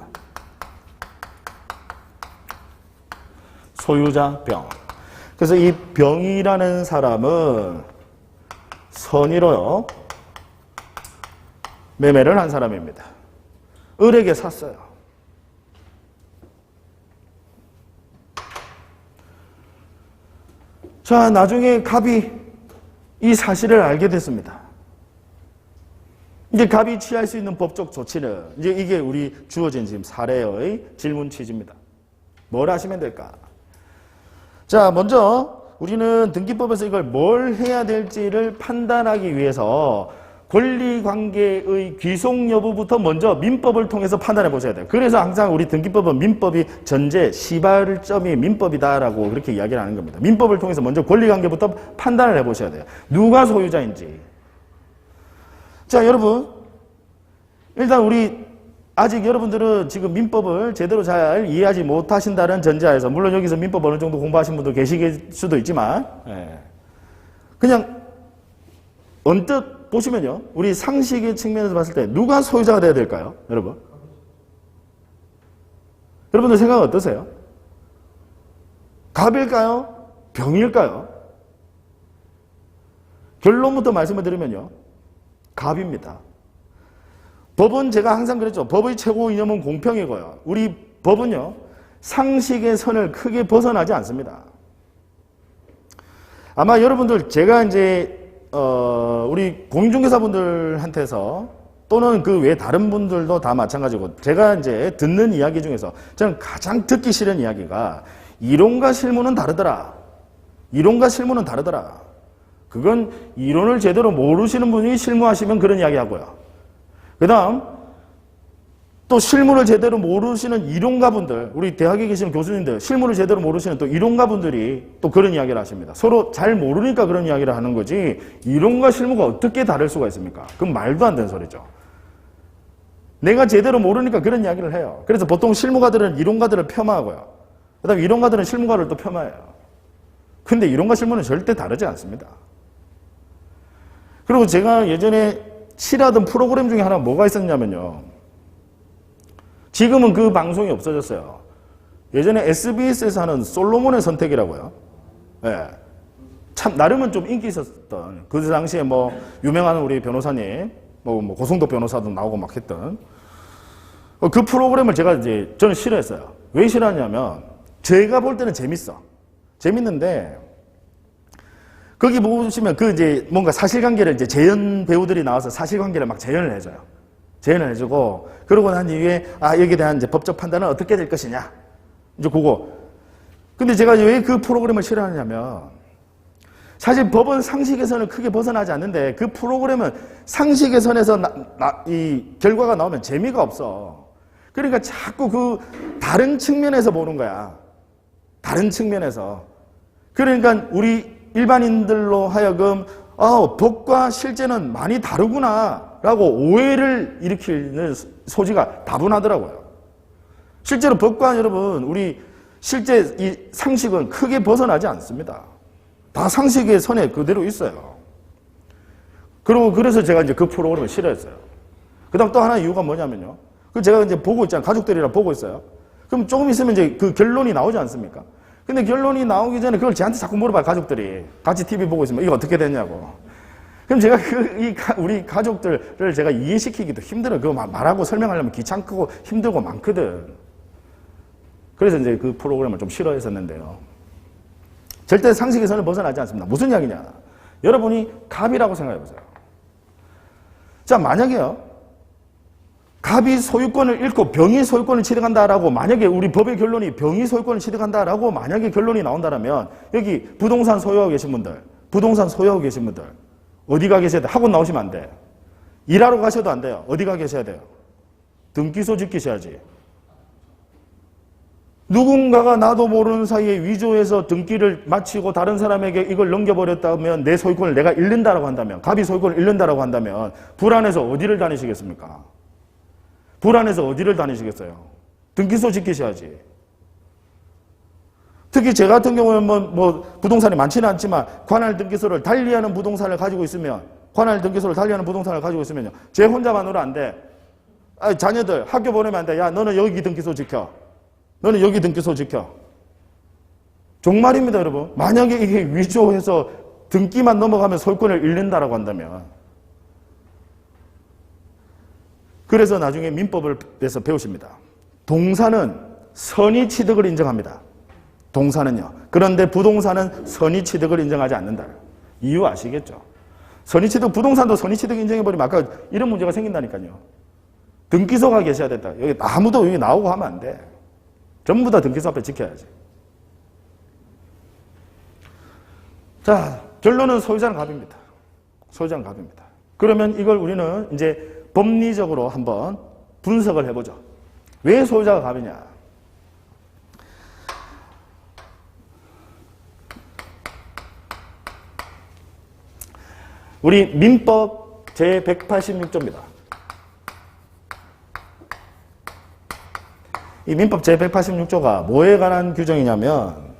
소유자 병. 그래서 이 병이라는 사람은 선의로요. 매매를 한 사람입니다. 을에게 샀어요. 자, 나중에 갑이 이 사실을 알게 됐습니다. 이제 갑이 취할 수 있는 법적 조치는 이제 이게 우리 주어진 지금 사례의 질문 취지입니다. 뭘 하시면 될까? 자, 먼저 우리는 등기법에서 이걸 뭘 해야 될지를 판단하기 위해서 권리관계의 귀속 여부부터 먼저 민법을 통해서 판단해 보셔야 돼요. 그래서 항상 우리 등기법은 민법이 전제, 시발점이 민법이다라고 그렇게 이야기를 하는 겁니다. 민법을 통해서 먼저 권리관계부터 판단을 해 보셔야 돼요. 누가 소유자인지. 자, 여러분. 일단 우리 아직 여러분들은 지금 민법을 제대로 잘 이해하지 못하신다는 전제하에서 물론 여기서 민법 어느 정도 공부하신 분도 계실 수도 있지만 그냥 언뜻 보시면요. 우리 상식의 측면에서 봤을 때 누가 소유자가 돼야 될까요? 여러분. 여러분들 생각 어떠세요? 갑일까요? 병일까요? 결론부터 말씀을 드리면요. 갑입니다. 법은 제가 항상 그랬죠. 법의 최고 이념은 공평이고요. 우리 법은요. 상식의 선을 크게 벗어나지 않습니다. 아마 여러분들 제가 이제 우리 공인중개사분들한테서 또는 그 외 다른 분들도 다 마찬가지고 제가 이제 듣는 이야기 중에서 저는 가장 듣기 싫은 이야기가 이론과 실무는 다르더라. 이론과 실무는 다르더라. 그건 이론을 제대로 모르시는 분이 실무하시면 그런 이야기 하고요. 그 다음 또 실무를 제대로 모르시는 이론가분들, 우리 대학에 계시는 교수님들, 실무를 제대로 모르시는 또 이론가분들이 또 그런 이야기를 하십니다. 서로 잘 모르니까 그런 이야기를 하는 거지 이론과 실무가 어떻게 다를 수가 있습니까? 그건 말도 안 되는 소리죠. 내가 제대로 모르니까 그런 이야기를 해요. 그래서 보통 실무가들은 이론가들을 폄하하고요. 그 다음에 이론가들은 실무가를 또 폄하해요. 근데 이론과 실무는 절대 다르지 않습니다. 그리고 제가 예전에 치라던 프로그램 중에 하나 뭐가 있었냐면요. 지금은 그 방송이 없어졌어요. 예전에 SBS에서 하는 솔로몬의 선택이라고요. 네. 참 나름은 좀 인기 있었던 그 당시에 뭐 유명한 우리 변호사님 뭐 고성도 변호사도 나오고 막 했던 그 프로그램을 제가 이제 저는 싫어했어요. 왜 싫어하냐면 제가 볼 때는 재밌는데 거기 보시면 그 이제 뭔가 사실관계를 이제 재연 배우들이 나와서 사실관계를 막 재연을 해줘요. 제외는 해주고, 그러고 난 이후에, 여기에 대한 이제 법적 판단은 어떻게 될 것이냐. 이제 그거. 근데 제가 왜 그 프로그램을 싫어하냐면, 사실 법은 상식에서는 크게 벗어나지 않는데, 그 프로그램은 상식에선에서 이 결과가 나오면 재미가 없어. 그러니까 자꾸 그 다른 측면에서 보는 거야. 다른 측면에서. 그러니까 우리 일반인들로 하여금 법과 실제는 많이 다르구나 라고 오해를 일으키는 소지가 다분하더라고요. 실제로 법과 여러분 우리 실제 이 상식은 크게 벗어나지 않습니다. 다 상식의 선에 그대로 있어요. 그래서 제가 이제 그 프로그램을 싫어했어요. 그 다음 또 하나 이유가 뭐냐면요. 제가 이제 보고 있잖아요. 가족들이랑 보고 있어요. 그럼 조금 있으면 이제 그 결론이 나오지 않습니까? 근데 결론이 나오기 전에 그걸 저한테 자꾸 물어봐요, 가족들이. 같이 TV 보고 있으면 이거 어떻게 됐냐고. 그럼 제가 우리 가족들을 제가 이해시키기도 힘들어요. 그거 말하고 설명하려면 귀찮고 힘들고 많거든. 그래서 이제 그 프로그램을 좀 싫어했었는데요. 절대 상식의 선을 벗어나지 않습니다. 무슨 이야기냐. 여러분이 갑이라고 생각해 보세요. 자, 만약에요. 갑이 소유권을 잃고 병이 소유권을 취득한다라고 만약에 우리 법의 결론이 병이 소유권을 취득한다라고 만약에 결론이 나온다면 여기 부동산 소유하고 계신 분들, 어디 가 계셔야 돼? 학원 나오시면 안 돼. 일하러 가셔도 안 돼요. 어디 가 계셔야 돼요? 등기소 지키셔야지. 누군가가 나도 모르는 사이에 위조해서 등기를 마치고 다른 사람에게 이걸 넘겨버렸다면 내 소유권을 내가 잃는다라고 한다면, 갑이 소유권을 잃는다라고 한다면 불안해서 어디를 다니시겠습니까? 불안해서 어디를 다니시겠어요? 등기소 지키셔야지. 특히 제 같은 경우는 뭐 부동산이 많지는 않지만 관할 등기소를 달리하는 부동산을 가지고 있으면 제 혼자만으로 안 돼. 자녀들 학교 보내면 안 돼. 야, 너는 여기 등기소 지켜. 정말입니다, 여러분. 만약에 이게 위조해서 등기만 넘어가면 소유권을 잃는다라고 한다면. 그래서 나중에 민법에서 배우십니다. 동사는 선의 취득을 인정합니다. 동사는요. 그런데 부동산은 선의 취득을 인정하지 않는다. 이유 아시겠죠? 선의 취득, 부동산도 선의 취득 인정해버리면 아까 이런 문제가 생긴다니까요. 등기소가 계셔야 된다. 여기 아무도 여기 나오고 하면 안 돼. 전부 다 등기소 앞에 지켜야지. 자, 결론은 소유자는 갑입니다. 그러면 이걸 우리는 이제 법리적으로 한번 분석을 해보죠. 왜 소유자가 갑이냐? 우리 민법 제186조입니다. 이 민법 제186조가 뭐에 관한 규정이냐면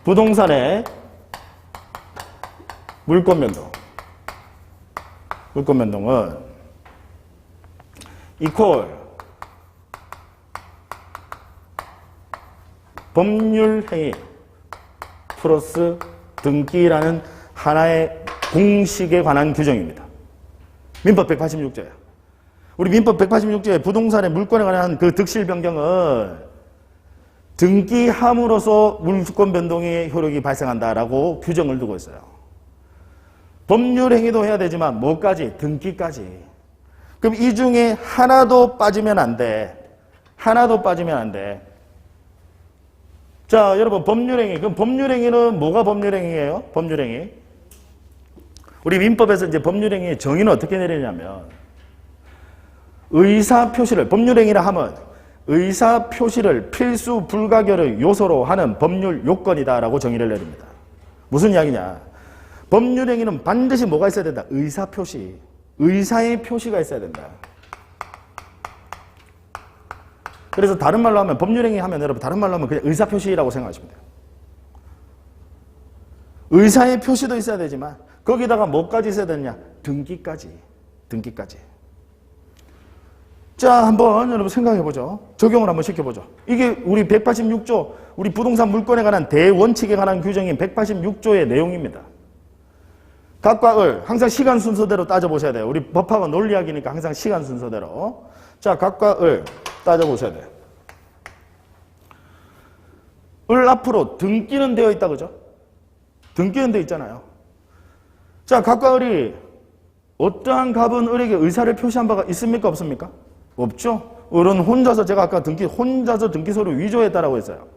부동산의 물권 변동은 이퀄 법률 행위 플러스 등기라는 하나의 공식에 관한 규정입니다. 민법 186조예요. 우리 민법 186조에 부동산의 물권에 관한 그 득실 변경은 등기함으로써 물권 변동의 효력이 발생한다라고 규정을 두고 있어요. 법률 행위도 해야 되지만 뭐까지? 등기까지. 그럼 이 중에 하나도 빠지면 안 돼. 자, 여러분 법률행위. 그럼 법률행위는 뭐가 법률행위예요? 법률행위. 우리 민법에서 이제 법률행위의 정의는 어떻게 내리냐면 의사표시를, 법률행위라 하면 의사표시를 필수 불가결의 요소로 하는 법률 요건이다라고 정의를 내립니다. 무슨 이야기냐? 법률행위는 반드시 뭐가 있어야 된다? 의사표시. 의사의 표시가 있어야 된다. 그래서 다른 말로 하면 법률행위 하면 여러분 다른 말로 하면 그냥 의사표시라고 생각하시면 돼요. 의사의 표시도 있어야 되지만 거기다가 뭐까지 있어야 되느냐? 등기까지. 자, 한번 여러분 생각해보죠. 적용을 한번 시켜보죠. 이게 우리 186조, 우리 부동산 물권에 관한 대원칙에 관한 규정인 186조의 내용입니다. 갑과 을 항상 시간 순서대로 따져보셔야 돼요. 우리 법학은 논리학이니까 항상 시간 순서대로. 자, 갑과 을 따져보셔야 돼요. 을 앞으로 등기는 되어 있다, 그죠? 등기는 되어 있잖아요. 자, 갑과 을이 어떠한 갑은 을에게 의사를 표시한 바가 있습니까? 없습니까? 없죠. 을은 혼자서 제가 아까 혼자서 등기소를 위조했다라고 했어요.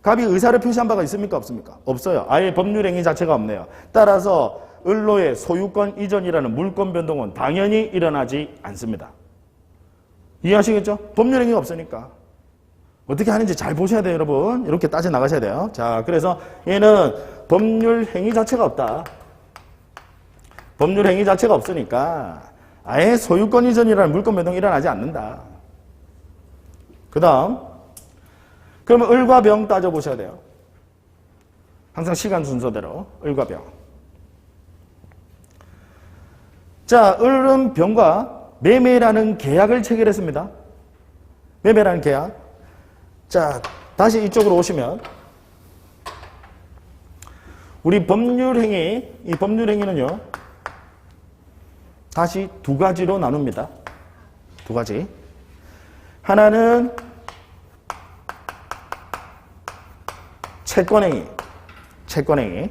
갑이 의사를 표시한 바가 있습니까? 없습니까? 없어요. 아예 법률행위 자체가 없네요. 따라서 을로의 소유권 이전이라는 물권 변동은 당연히 일어나지 않습니다. 이해하시겠죠? 법률행위가 없으니까. 어떻게 하는지 잘 보셔야 돼요, 여러분. 이렇게 따져 나가셔야 돼요. 자, 그래서 얘는 법률행위 자체가 없다. 법률행위 자체가 없으니까 아예 소유권 이전이라는 물권 변동이 일어나지 않는다. 그 다음, 그러면 을과 병 따져보셔야 돼요. 항상 시간 순서대로 을과 병. 자, 을은 병과 매매라는 계약을 체결했습니다. 매매라는 계약. 자, 다시 이쪽으로 오시면 우리 법률행위, 이 법률행위는요 다시 두 가지로 나눕니다. 두 가지. 하나는 채권행위. 채권행위.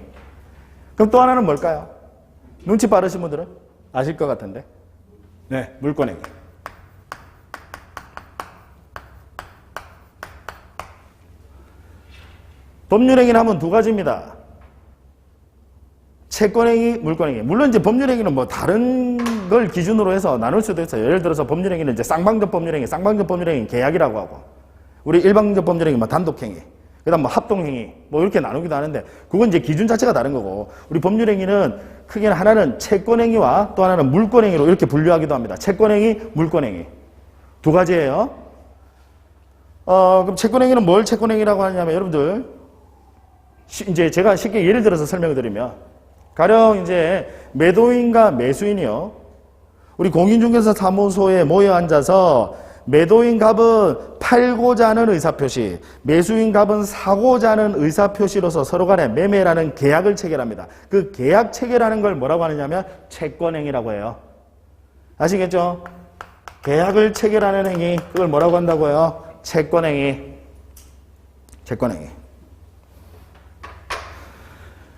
그럼 또 하나는 뭘까요? 눈치 빠르신 분들은 아실 것 같은데. 네, 물권행위. 법률행위는 하면 두 가지입니다. 채권행위, 물권행위. 물론 이제 법률행위는 뭐 다른 걸 기준으로 해서 나눌 수도 있어요. 예를 들어서 법률행위는 이제 쌍방적 법률행위, 쌍방적 법률행위 계약이라고 하고, 우리 일방적 법률행위 뭐 단독행위, 그다음 뭐 합동행위, 뭐 이렇게 나누기도 하는데, 그건 이제 기준 자체가 다른 거고, 우리 법률행위는 크게 하나는 채권행위와 또 하나는 물권행위로 이렇게 분류하기도 합니다. 채권행위, 물권행위. 두 가지예요. 그럼 채권행위는 뭘 채권행위라고 하냐면, 여러분들, 이제 제가 쉽게 예를 들어서 설명을 드리면, 가령 이제 매도인과 매수인이요. 우리 공인중개사 사무소에 모여 앉아서 매도인 갑은 팔고자 하는 의사표시, 매수인 갑은 사고자 하는 의사표시로서 서로 간에 매매라는 계약을 체결합니다. 그 계약 체결하는 걸 뭐라고 하느냐면 채권행위라고 해요. 아시겠죠? 계약을 체결하는 행위, 그걸 뭐라고 한다고요? 채권행위. 채권행위.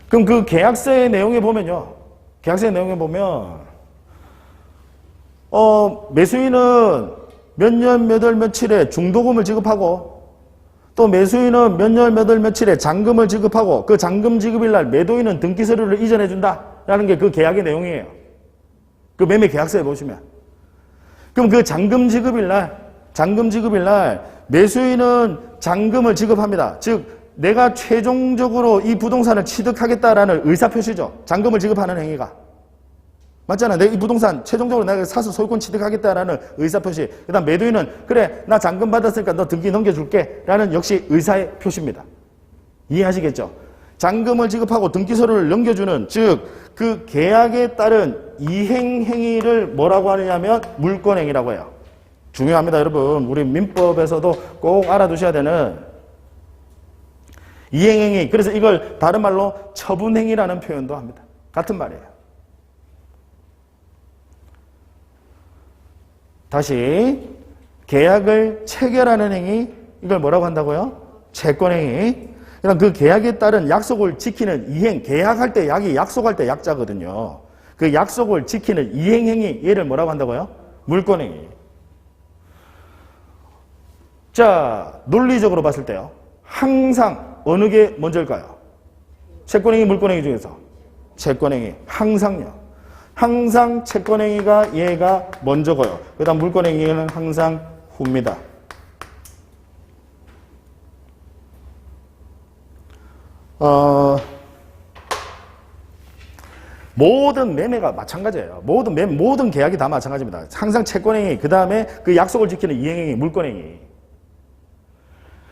그럼 그 계약서의 내용에 보면요. 계약서의 내용에 보면, 매수인은 몇 년, 몇 월, 며칠에 중도금을 지급하고, 또 매수인은 몇 년, 몇 월, 며칠에 잔금을 지급하고, 그 잔금 지급일 날 매도인은 등기 서류를 이전해준다. 라는 게 그 계약의 내용이에요. 그 매매 계약서에 보시면. 그럼 그 잔금 지급일 날, 매수인은 잔금을 지급합니다. 즉, 내가 최종적으로 이 부동산을 취득하겠다라는 의사표시죠. 잔금을 지급하는 행위가. 맞잖아. 내가 이 부동산 최종적으로 내가 사서 소유권 취득하겠다라는 의사표시. 그 다음 매도인은 그래 나 잔금 받았으니까 너 등기 넘겨줄게 라는 역시 의사의 표시입니다. 이해하시겠죠? 잔금을 지급하고 등기서류를 넘겨주는 즉 그 계약에 따른 이행행위를 뭐라고 하느냐면 물권행위라고 해요. 중요합니다. 여러분. 우리 민법에서도 꼭 알아두셔야 되는 이행행위. 그래서 이걸 다른 말로 처분행위라는 표현도 합니다. 같은 말이에요. 다시 계약을 체결하는 행위, 이걸 뭐라고 한다고요? 채권행위. 그럼 그 계약에 따른 약속을 지키는 이행, 계약할 때 약이 약속할 때 약자거든요. 그 약속을 지키는 이행행위, 얘를 뭐라고 한다고요? 물권행위. 자, 논리적으로 봤을 때요. 항상 어느 게 먼저일까요? 채권행위, 물권행위 중에서 채권행위. 항상요. 항상 채권행위가 얘가 먼저고요. 그 다음 물권행위는 항상 후입니다. 모든 매매가 마찬가지예요. 모든 계약이 다 마찬가지입니다. 항상 채권행위, 그 다음에 그 약속을 지키는 이행행위, 물권행위.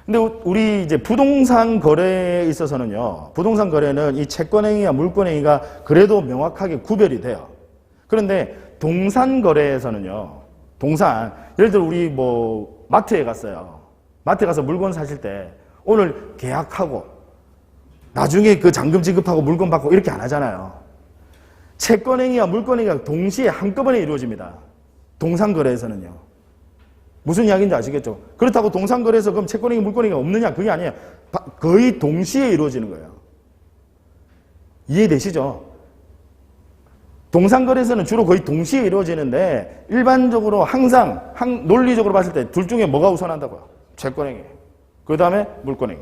근데 우리 이제 부동산 거래에 있어서는요, 부동산 거래는 이 채권행위와 물권행위가 그래도 명확하게 구별이 돼요. 그런데 동산 거래에서는요, 예를 들어 우리 뭐 마트에 갔어요. 마트에 가서 물건 사실 때 오늘 계약하고 나중에 그 잔금 지급하고 물건 받고 이렇게 안 하잖아요. 채권행위와 물권행위가 동시에 한꺼번에 이루어집니다. 동산 거래에서는요. 무슨 이야기인지 아시겠죠? 그렇다고 동산거래에서 그럼 채권행위, 물권행위가 없느냐? 그게 아니에요. 거의 동시에 이루어지는 거예요. 이해되시죠? 동상거래소는 주로 거의 동시에 이루어지는데 일반적으로 항상 논리적으로 봤을 때 둘 중에 뭐가 우선한다고요? 채권행위. 그 다음에 물권행위.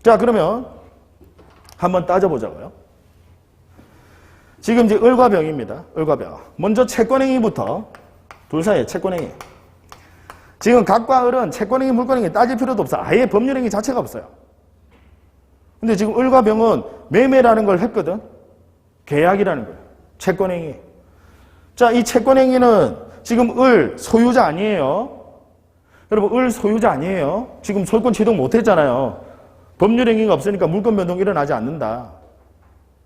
자, 그러면 한번 따져보자고요. 지금 이제 을과 병입니다. 을과 병. 먼저 채권행위부터 둘 사이에 채권행위. 지금 갑과 을은 채권행위, 물권행위 따질 필요도 없어. 아예 법률행위 자체가 없어요. 근데 지금 을과 병은 매매라는 걸 했거든. 계약이라는 거예요. 채권행위. 자, 이 채권행위는 지금 을 소유자 아니에요. 여러분, 을 소유자 아니에요. 지금 소유권 취득 못했잖아요. 법률행위가 없으니까 물권 변동이 일어나지 않는다.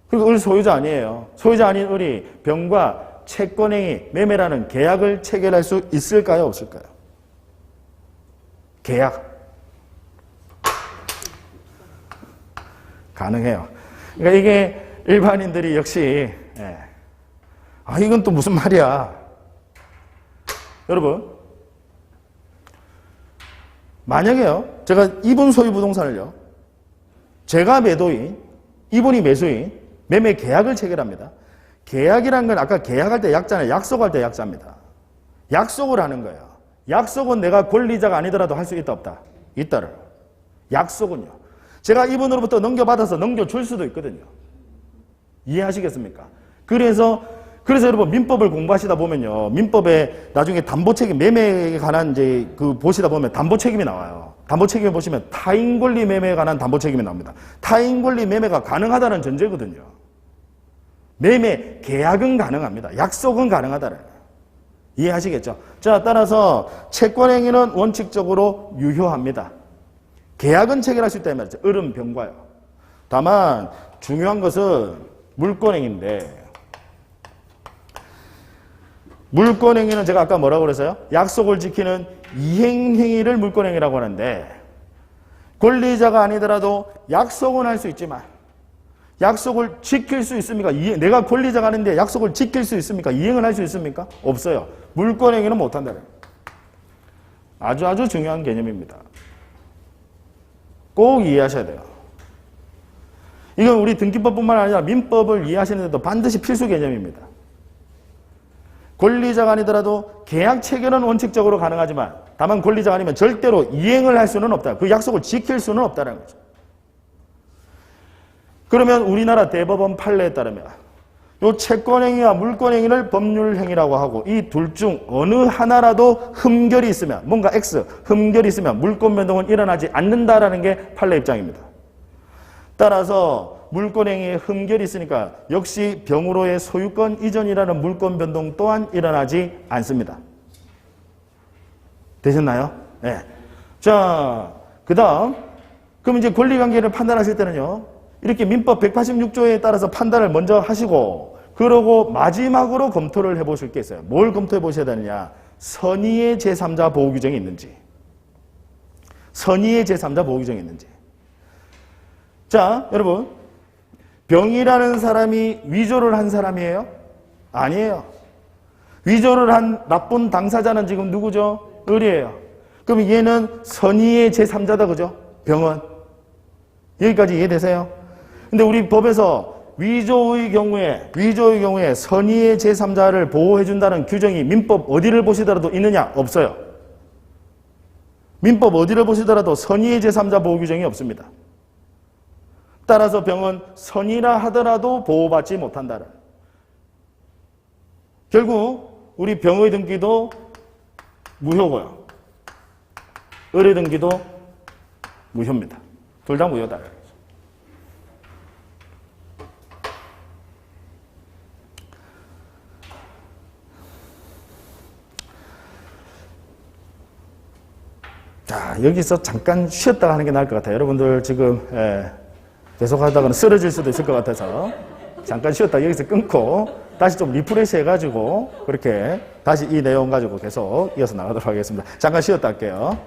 그리고 을 소유자 아니에요. 소유자 아닌 을이 병과 채권행위, 매매라는 계약을 체결할 수 있을까요? 없을까요? 계약. 가능해요. 그러니까 이게 일반인들이 역시 이건 또 무슨 말이야. 여러분, 만약에요, 제가 이분 소유 부동산을요, 제가 매도인, 이분이 매수인, 매매 계약을 체결합니다. 계약이란 건 아까 계약할 때 약자는 약속할 때 약자입니다. 약속을 하는 거예요. 약속은 내가 권리자가 아니더라도 할 수 있다 없다? 있다를. 약속은요. 제가 이분으로부터 넘겨받아서 넘겨줄 수도 있거든요. 이해하시겠습니까? 그래서 여러분 민법을 공부하시다 보면요, 민법에 나중에 담보 책임, 매매에 관한 이제 그 보시다 보면 담보 책임이 나와요. 담보 책임에 보시면 타인 권리 매매에 관한 담보 책임이 나옵니다. 타인 권리 매매가 가능하다는 전제거든요. 매매 계약은 가능합니다. 약속은 가능하다는. 이해하시겠죠? 자, 따라서 채권행위는 원칙적으로 유효합니다. 계약은 체결할 수 있다는 말이죠. 을은 병과요. 다만 중요한 것은 물권행위인데, 물권행위는 제가 아까 뭐라고 그랬어요? 약속을 지키는 이행행위를 물권행위라고 하는데, 권리자가 아니더라도 약속은 할 수 있지만 약속을 지킬 수 있습니까? 내가 권리자가 아닌데 약속을 지킬 수 있습니까? 이행을 할 수 있습니까? 없어요. 물권행위는 못한다. 아주 중요한 개념입니다. 꼭 이해하셔야 돼요. 이건 우리 등기법뿐만 아니라 민법을 이해하시는데도 반드시 필수 개념입니다. 권리자가 아니더라도 계약 체결은 원칙적으로 가능하지만 다만 권리자가 아니면 절대로 이행을 할 수는 없다. 그 약속을 지킬 수는 없다는 거죠. 그러면 우리나라 대법원 판례에 따르면 이 채권행위와 물권행위를 법률행위라고 하고, 이 둘 중 어느 하나라도 흠결이 있으면, 뭔가 X, 흠결이 있으면 물권 변동은 일어나지 않는다라는 게 판례 입장입니다. 따라서 물권행위에 흠결이 있으니까 역시 병으로의 소유권 이전이라는 물권 변동 또한 일어나지 않습니다. 되셨나요? 네. 자, 그 다음, 그럼 이제 권리관계를 판단하실 때는요, 이렇게 민법 186조에 따라서 판단을 먼저 하시고, 그러고 마지막으로 검토를 해보실 게 있어요. 뭘 검토해 보셔야 되느냐? 선의의 제3자 보호 규정이 있는지. 선의의 제3자 보호 규정이 있는지. 자, 여러분, 병이라는 사람이 위조를 한 사람이에요? 아니에요. 위조를 한 나쁜 당사자는 지금 누구죠? 을이에요. 그럼 얘는 선의의 제3자다, 그죠? 병은. 여기까지 이해되세요? 근데 우리 법에서 위조의 경우에 선의의 제3자를 보호해준다는 규정이 민법 어디를 보시더라도 있느냐? 없어요. 민법 어디를 보시더라도 선의의 제3자 보호 규정이 없습니다. 따라서 병은 선의라 하더라도 보호받지 못한다는. 결국 우리 병의 등기도 무효고요. 을의 등기도 무효입니다. 둘 다 무효다. 자, 여기서 잠깐 쉬었다가 하는 게 나을 것 같아요. 여러분들 지금 계속 하다가는 쓰러질 수도 있을 것 같아서 잠깐 쉬었다 여기서 끊고 다시 좀 리프레시 해가지고 그렇게 다시 이 내용 가지고 계속 이어서 나가도록 하겠습니다. 잠깐 쉬었다 할게요.